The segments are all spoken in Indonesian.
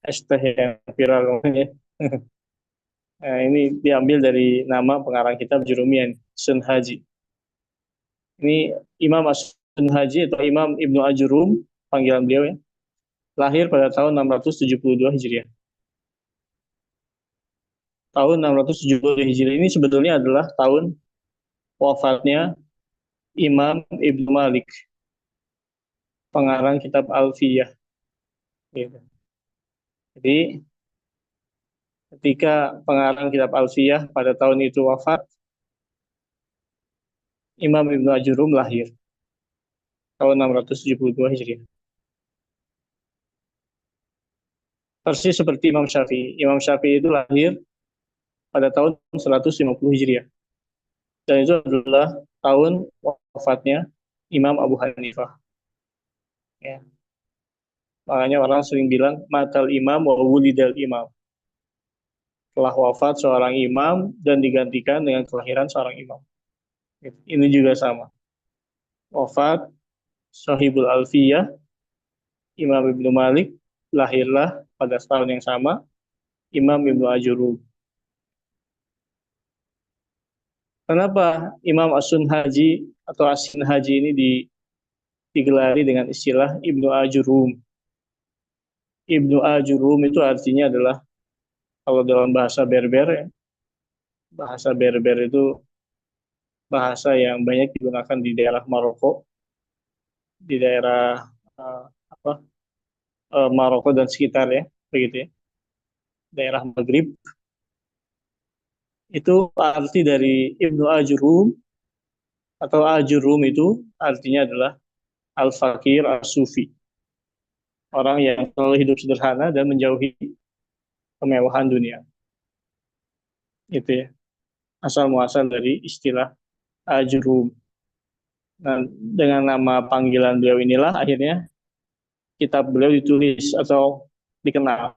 hashtag yang viral kemarin ya. Nah, ini diambil dari nama pengarang kitab Jurumian, Sun Haji. Ini Imam Sun Haji atau Imam Ibnu Ajurum, panggilan beliau ya, lahir pada tahun 672 Hijriah. Tahun 672 Hijriah ini sebetulnya adalah tahun wafatnya Imam Ibnu Malik, pengarang kitab Alfiyah. Gitu. Jadi ketika pengarang kitab Alfiyah pada tahun itu wafat, Imam Ibnu Ajurum lahir tahun 672 Hijriah. Persis seperti Imam Syafi'i. Imam Syafi'i itu lahir pada tahun 150 Hijriah. Dan itu adalah tahun wafatnya Imam Abu Hanifah. Ya. Makanya orang sering bilang, matal imam wa wulidal imam. Telah wafat seorang imam dan digantikan dengan kelahiran seorang imam. Ini juga sama. Wafat Sahibul Alfiyah, Imam Ibnu Malik, lahirlah pada tahun yang sama, Imam Ibnu Ajurum. Kenapa Imam Asun Haji atau Asin Haji ini digelari dengan istilah Ibnu Ajurum? Ibnu Ajurum itu artinya adalah, kalau dalam bahasa Berber, ya, bahasa Berber itu bahasa yang banyak digunakan di daerah Maroko, di daerah uh, apa Maroko dan sekitar ya, begitu ya, daerah Maghrib. Itu arti dari Ibnu Ajurum atau Ajurum itu artinya adalah al-fakir as-sufi, orang yang selalu hidup sederhana dan menjauhi kemewahan dunia. Itu ya, asal muasal dari istilah Ajurum. Nah, dengan nama panggilan beliau inilah akhirnya kitab beliau ditulis atau dikenal,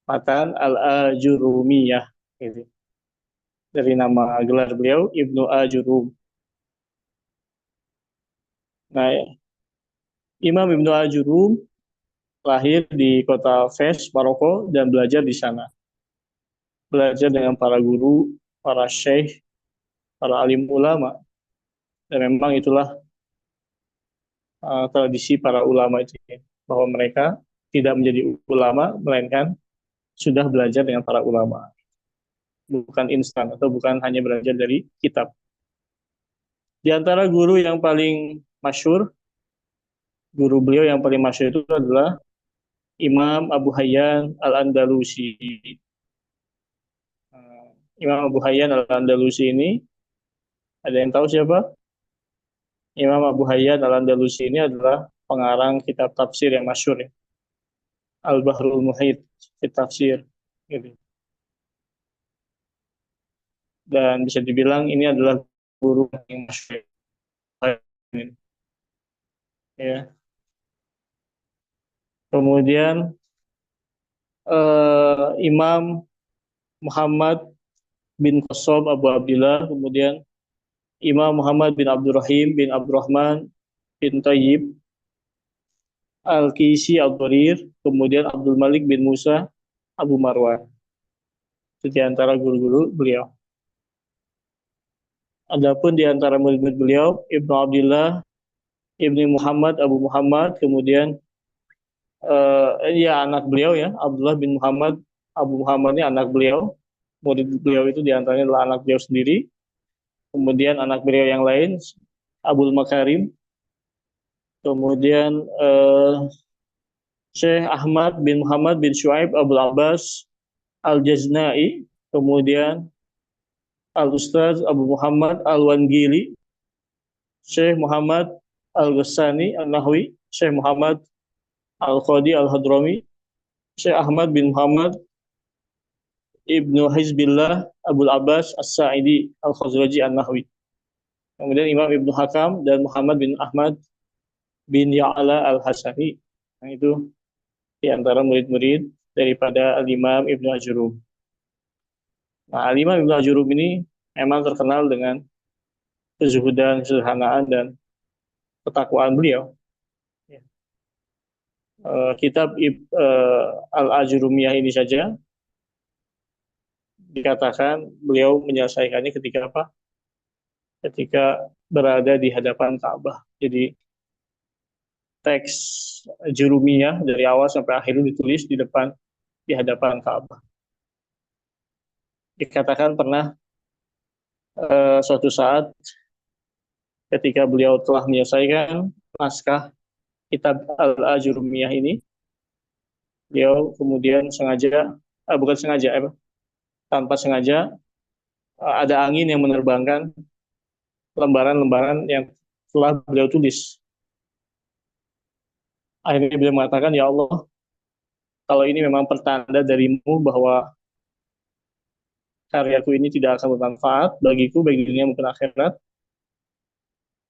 Matan al-Ajurumiyah, gitu. Dari nama gelar beliau Ibnu Ajurum. Nah, Imam Ibnu Ajurum lahir di kota Fes, Maroko, dan belajar di sana. Belajar dengan para guru, para syekh, para alim ulama. Dan memang itulah tradisi para ulama itu, bahwa mereka tidak menjadi ulama, melainkan sudah belajar dengan para ulama. Bukan instan atau bukan hanya belajar dari kitab. Di antara guru yang paling masyhur, guru beliau yang paling masyhur itu adalah Imam Abu Hayyan Al-Andalusi. Imam Abu Hayyan Al-Andalusi ini, ada yang tahu siapa? Imam Abu Hayyan Al-Andalusi ini adalah pengarang kitab tafsir yang masyhur ya. Al-Bahrul Muhit, kitab tafsir. Gitu. Dan bisa dibilang ini adalah guru yang masyhur. Ya. Kemudian Imam Muhammad bin Qasab Abu Abdillah, kemudian Imam Muhammad bin Abdurrahim bin Abdurrahman bin Tayyib Al-Kisi Al-Barir, kemudian Abdul Malik bin Musa Abu Marwan. Itu di antara guru-guru beliau. Adapun di antara murid-murid beliau, Ibnu Abdillah, Ibnu Muhammad, Abu Muhammad, kemudian ya anak beliau ya, Abdullah bin Muhammad, Abu Muhammad ini anak beliau. Murid beliau itu di antaranya adalah anak beliau sendiri. Kemudian anak beliau yang lain, Abul Makarim, kemudian Syekh Ahmad bin Muhammad bin Shu'aib Abul Abbas Al-Jaznai, kemudian Al-Ustaz Abu Muhammad Al-Wangili, Syekh Muhammad Al-Ghassani Al-Nahwi, Syekh Muhammad Al-Qadi Al-Hadrami, Syekh Ahmad bin Muhammad Ibnu Hizbillah Abul Abbas As-Sa'idi Al-Khazraji An-Nahwi. Kemudian Imam Ibnu Hakam dan Muhammad bin Ahmad bin Ya'la Al-Hasani. Nah, itu di antara murid-murid daripada Al-Imam Ibnu Ajurum. Nah, Al-Imam Ibnu Ajurum ini memang terkenal dengan kezuhudan, kesederhanaan, dan ketakwaan beliau. Kitab Al-Ajurumiyah ini saja dikatakan beliau menyelesaikannya ketika apa? Ketika berada di hadapan Ka'bah. Jadi teks Jurumiyah dari awal sampai akhir ditulis di hadapan Ka'bah. Dikatakan pernah suatu saat ketika beliau telah menyelesaikan naskah kitab Al-Ajurumiyah ini, beliau kemudian sengaja, bukan sengaja, tanpa sengaja ada angin yang menerbangkan lembaran-lembaran yang telah beliau tulis. Akhirnya beliau mengatakan, ya Allah, kalau ini memang pertanda darimu bahwa karyaku ini tidak akan bermanfaat bagiku, bagi dunia maupun akhirat,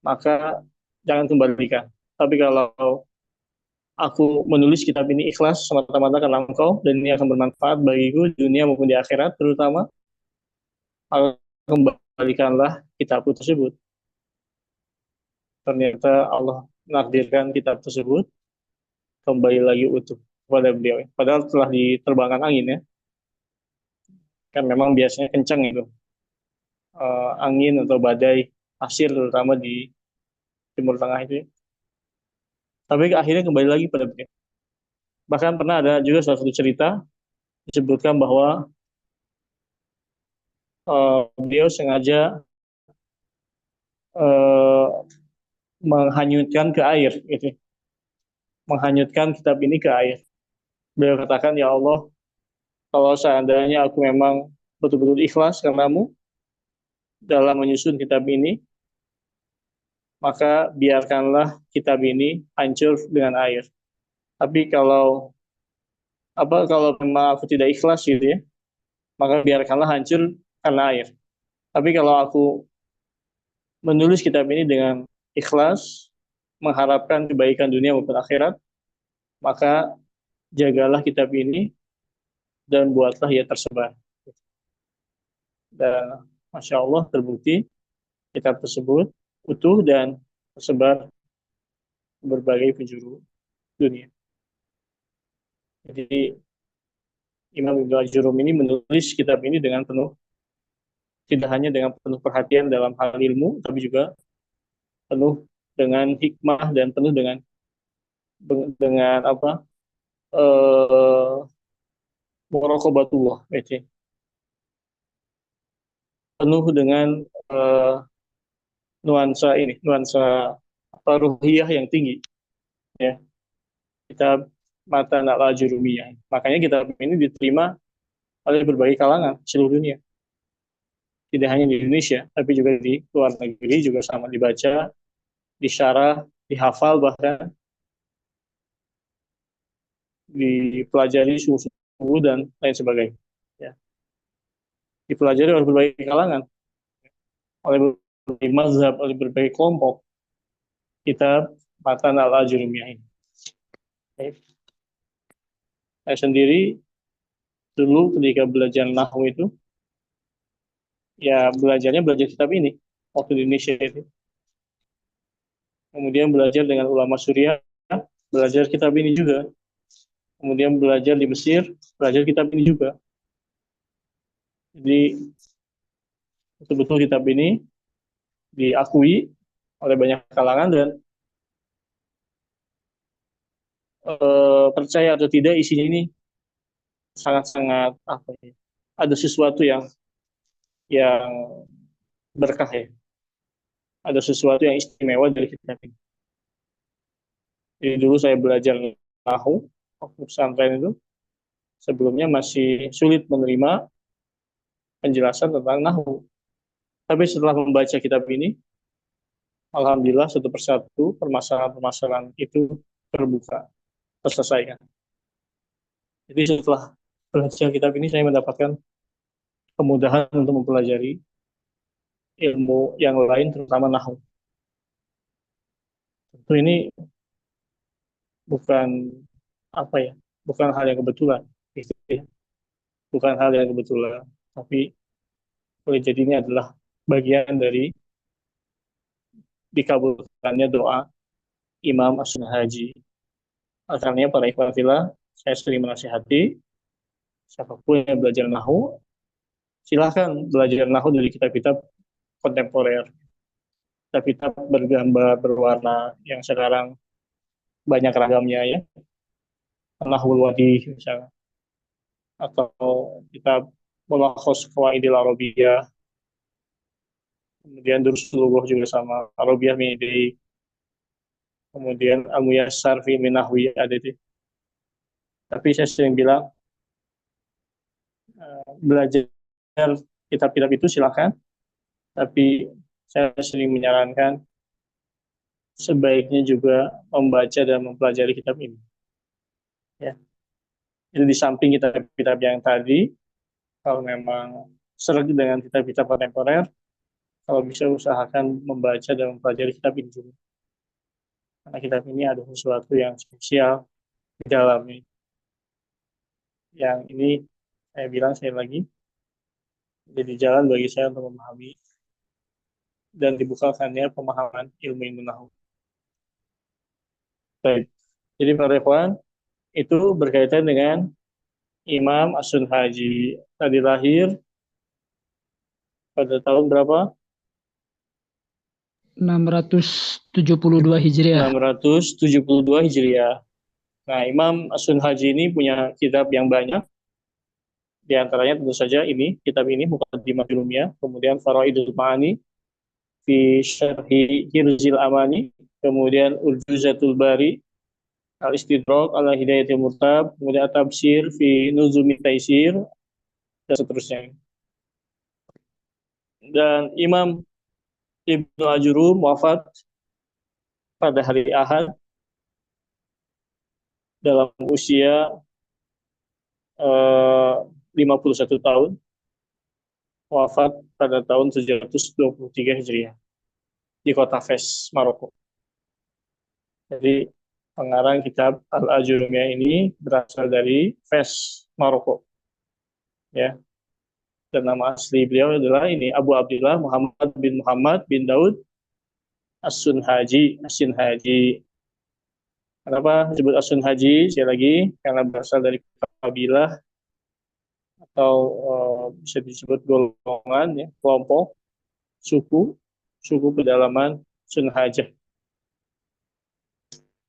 maka jangan kembalikan. Tapi kalau aku menulis kitab ini ikhlas semata-mata karena engkau, dan ini akan bermanfaat bagiku dunia maupun di akhirat terutama, maka kembalikanlah kitabku tersebut. Ternyata Allah menakdirkan kitab tersebut kembali lagi utuh kepada beliau. Padahal telah diterbangkan angin ya. Kan memang biasanya kencang itu. Angin atau badai pasir terutama di Timur Tengah itu ya. Tapi akhirnya kembali lagi pada beliau. Bahkan pernah ada juga salah satu cerita disebutkan bahwa beliau sengaja uh, menghanyutkan ke air, gitu. Menghanyutkan kitab ini ke air. Beliau katakan, ya Allah, kalau seandainya aku memang betul-betul ikhlas karenamu dalam menyusun kitab ini, maka biarkanlah kitab ini hancur dengan air. Tapi kalau memang aku tidak ikhlas gitu ya, maka biarkanlah hancur karena air. Tapi kalau aku menulis kitab ini dengan ikhlas, mengharapkan kebaikan dunia maupun akhirat, maka jagalah kitab ini dan buatlah ia tersebar. Dan Masya Allah terbukti kitab tersebut utuh dan tersebar ke berbagai penjuru dunia. Jadi Imam Ibnu Al-Jurum ini menulis kitab ini dengan penuh, tidak hanya dengan penuh perhatian dalam hal ilmu, tapi juga penuh dengan hikmah dan penuh dengan apa? Eh, Muraqabatullah, penuh dengan eh, nuansa apa, ruhiyah yang tinggi, ya. Kitab Matan al-Jurumiyah. Makanya kitab ini diterima oleh berbagai kalangan seluruh dunia. Tidak hanya di Indonesia, tapi juga di luar negeri juga sama dibaca, disyarah, dihafal, bahkan dipelajari sungguh-sungguh dan lain sebagainya. Ya. Dipelajari oleh berbagai kalangan, oleh berbagai mazhab, oleh berbagai kelompok. Kitab Matan al-Jurumiyah ini. Saya sendiri dulu ketika belajar nahwu itu, ya belajar kitab ini waktu di Indonesia itu. Kemudian belajar dengan ulama Suriah, belajar kitab ini juga. Kemudian belajar di Mesir, belajar kitab ini juga. Jadi betul-betul kitab ini diakui oleh banyak kalangan dan percaya atau tidak isinya ini sangat-sangat apa ya? Ada sesuatu yang berkah ya. Ada sesuatu yang istimewa dari kitab ini. Jadi dulu saya belajar nahwu waktu pesantren itu, sebelumnya masih sulit menerima penjelasan tentang nahwu. Tapi setelah membaca kitab ini, alhamdulillah satu persatu permasalahan-permasalahan itu terbuka, terselesaikan. Jadi setelah belajar kitab ini, saya mendapatkan kemudahan untuk mempelajari ilmu yang lain, terutama nahwu. Tentu ini bukan apa ya, bukan hal yang kebetulan, gitu ya. Bukan hal yang kebetulan, tapi boleh jadi ini adalah bagian dari dikabulkannya doa Imam As-Haji asalnya para ikhwan fillah, saya sering menasihati siapapun yang belajar nahu, silahkan belajar nahu dari kitab-kitab kontemporer, kitab-kitab bergambar, berwarna, yang sekarang banyak ragamnya ya, Nahwul Wadih misalnya, atau kitab Mulakhos Qawaidil Arabiyah, kemudian Durusul Lughah juga sama, Arabiyah Midi, kemudian Al-Muyassar fi min Nahwi ada itu. Tapi saya sering bilang, belajar kitab-kitab itu silakan, tapi saya sering menyarankan sebaiknya juga membaca dan mempelajari kitab ini. Ya. Itu di samping kitab-kitab yang tadi, kalau memang sering dengan kitab-kitab kontemporer, kalau bisa usahakan membaca dan mempelajari kitab ini juga. Karena kitab ini ada sesuatu yang spesial di dalamnya. Yang ini saya bilang saya lagi, jadi jalan bagi saya untuk memahami dan dibukakannya pemahaman ilmu nahu. Baik. Jadi para ikhwan, itu berkaitan dengan Imam As-Sun Haji. Tadi lahir pada tahun berapa? 672 Hijriah. 672 Hijriah. Nah, Imam As-Sun Haji ini punya kitab yang banyak. Di antaranya tentu saja ini, kitab ini Muqaddimah Ilmiah, kemudian Faraidul Ma'ani fi Syarhi Hirzil Amani, kemudian Urjuzatul Bari, Al-Istidrak ala Hidayatul Murtab, kemudian At-Tafsir fi Nuzumi Taisir, dan seterusnya. Dan Imam Ibnu Ajurum wafat pada hari Ahad dalam usia 51 tahun, wafat pada tahun 723 Hijriah di kota Fes, Maroko. Jadi pengarang kitab Al-Ajurumiyah ini berasal dari Fes, Maroko. Ya. Dan nama asli beliau adalah ini Abu Abdullah Muhammad bin Daud As-Sun Haji. Kenapa disebut As-Sun Haji? Sekali lagi, karena berasal dari kabilah atau bisa disebut golongan, ya, kelompok, suku pedalaman Sun Hajah.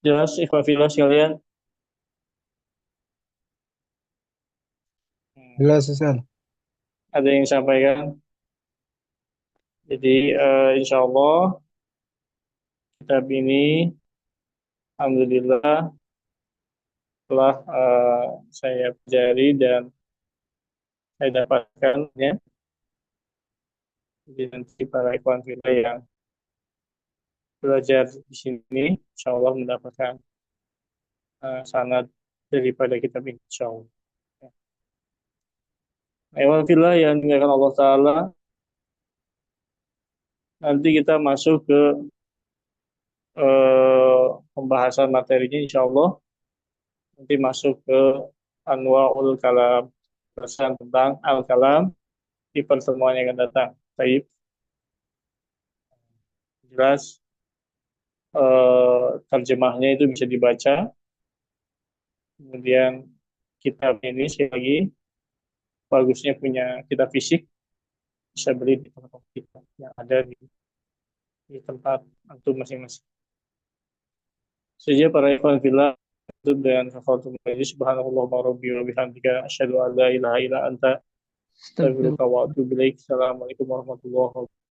Jelas ikhwafillah sekalian? Jelas, Ustaz. Ada yang sampaikan? Jadi insya Allah kitab ini alhamdulillah telah saya pelajari dan saya dapatkan ya. Jadi nanti para ikhwan fillah yang belajar di sini insya Allah mendapatkan sanad daripada kitab ini insya Allah. Ikhwan fillah yang dimuliakan Allah Ta'ala, nanti kita masuk ke pembahasan materinya insya Allah. Nanti masuk ke Anwa'ul Kalam, pembahasan tentang Al-Kalam di pertemuan yang akan datang. Baik. Jelas terjemahnya itu bisa dibaca. Kemudian kitab ini sekali lagi bagusnya punya kitab fisik, bisa beli di toko kitab yang ada di tempat antum masing-masing. Saja para ikhwan fillah, itu dengan kafaratul majlis, subhanallah wa rabbi wa bihamdika asyhadu an la ilaha illa anta astaghfiruka wa atubu ilaik. Assalamualaikum warahmatullahi wabarakatuh.